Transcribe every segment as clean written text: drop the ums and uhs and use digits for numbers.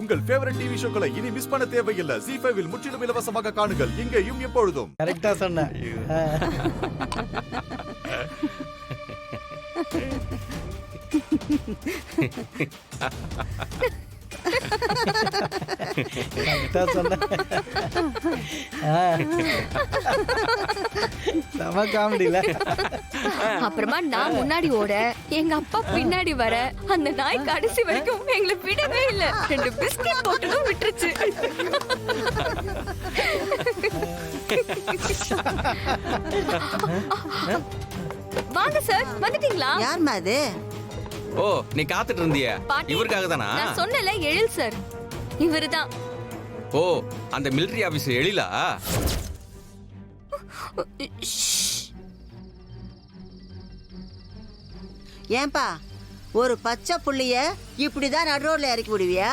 உங்கள் favourite TV ஷோக்களை இனி miss பண்ண தேவையில்லை. ZEE5 இல் முற்றிலும் இலவசமாக காணுங்கள். இங்கேயும் எப்பொழுதும். கரெக்டா சொன்ன. கரெக்டா சொன்ன. செம காமெடில. அப்புறமா நான் முன்னாடி ஓட, எங்க அப்பா பின்னாடி வர, அந்த நாய் கடைசி வரைக்கும் எங்களை விடவே இல்ல. 2 பிஸ்கட் போட்டுடும் விட்டுருச்சு. வாங்க சார், வந்துட்டீங்களா? யார்மா அது? ஓ, நீ காத்துட்டு இருந்திய? பாட்டி, இவருக்காக தானா? நான் சொன்னல எழில் சார், இவருதான். ஓ, அந்த மிலிட்டரி ஆபீசர் எழிலா? ஏன்பா ஒரு பச்சை புள்ளிய இப்படிதான் நடு ரோட்ல இறக்கி விடுவியா?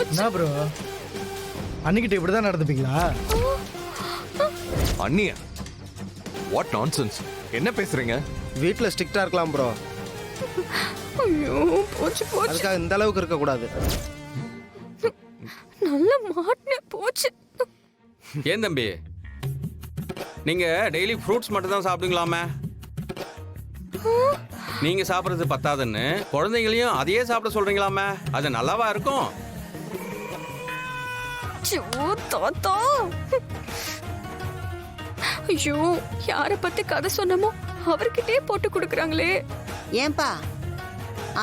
என்ன ப்ரோ, அன்னிக்கிட்ட இப்படிதான் நடந்துப்பீங்களா? அண்ணியா? What nonsense? என்ன பேசுறீங்க? வீட்ல ஸ்ட்ரிக்ட்டா இருக்கலாம் ப்ரோ. ஐயோ, போச்சு போச்சு. அதுக்காக இந்த அளவுக்கு இருக்க கூடாது. நல்ல மாட்டே போச்சு. ஏன் தம்பி, நீங்க டெய்லி ஃப்ரூட்ஸ் மட்டும் தான் சாப்பிடுங்களாமே? நீங்க சாப்பிடுறது பத்தாதுன்னு குழந்தைங்களையும் அதையே சாப்பிட சொல்றீங்களாமே? அது நல்லாவா இருக்கும்? தாத்தா, ஐயோ, யார பத்தி கதை சொன்னமோ அவர்கிட்டயே போட்டு கொடுக்கறாங்களே. ஏன்பா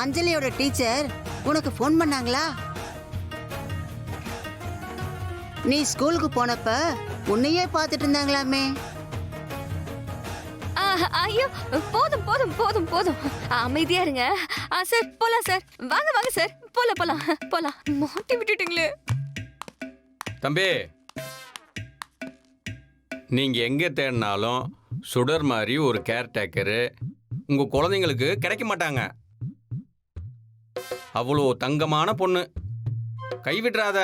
அஞ்சலியோட டீச்சர் உனக்கு ஃபோன் பண்ணாங்களா? நீ ஸ்கூலுக்கு போனப்ப உன்னையே பார்த்துட்டு இருந்தாங்களாமே. ஐயோ, போதும் போதும் போதும் போதும், அமைதியா இருங்க. சார் போலாம் சார், வாங்க வாங்க சார், போலாம் போலாம் போலாம். மாட்டி விட்டுட்டீங்களே. தம்பி, நீங்க எங்க தேடினாலும் சுடர் மாதிரி ஒரு கேர்டேக்கரு உங்க குழந்தைங்களுக்கு கிடைக்க மாட்டாங்க. அவ்வளோ தங்கமான பொண்ணு, கைவிட்டுறாத.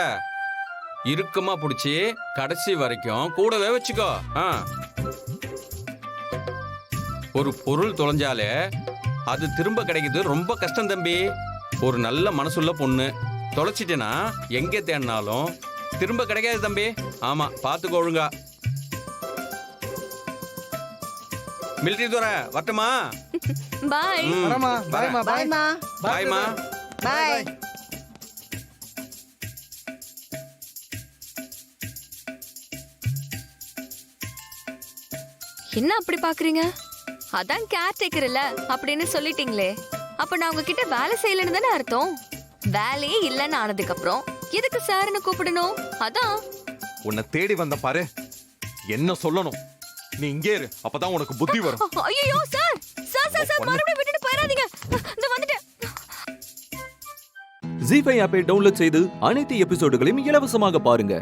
இறுக்கமா பிடிச்சி கடைசி வரைக்கும் கூடவே வச்சுக்கோ. ஒரு பொருள் தொலைஞ்சாலே அது திரும்ப கிடைக்குது ரொம்ப கஷ்டம் தம்பி. ஒரு நல்ல மனசுள்ள பொண்ணு தொலைச்சிட்டேன்னா எங்கே தேடினாலும் திரும்ப கிடைக்காது தம்பி. ஆமா, பார்த்துக்கோ ஒழுங்கா. மிலிட்டரி துறை வரட்டுமா? பாய். வரமா, பாய்மா, பாய்மா. பாய்மா. பாய். என்ன அப்படி பாக்குறீங்க? அதான் கேர் டேக்கர் இல்ல அப்படின்னு சொல்லிட்டீங்களே. அப்ப நான் உங்ககிட்ட வேலை செய்யலன்னு தானே அர்த்தம். வேலையே இல்லைன்னு ஆனதுக்கு அப்புறம் எதுக்கு சார்னு கூப்பிடணும்? அதான். உன்னை தேடி வந்த பாரு, என்ன சொல்லணும்? நீ இங்கே இரு, அப்பதான் உனக்கு புத்தி வரும். ஐயோ சார், சார் சார் சார், மறுபடியும் விட்டுட்டு போயிடாதீங்க. இந்த வந்துட்டேன். ZEE5 ஆப்பை டவுன்லோட் செய்து அனைத்து எபிசோடுகளையும் இலவசமாக பாருங்க.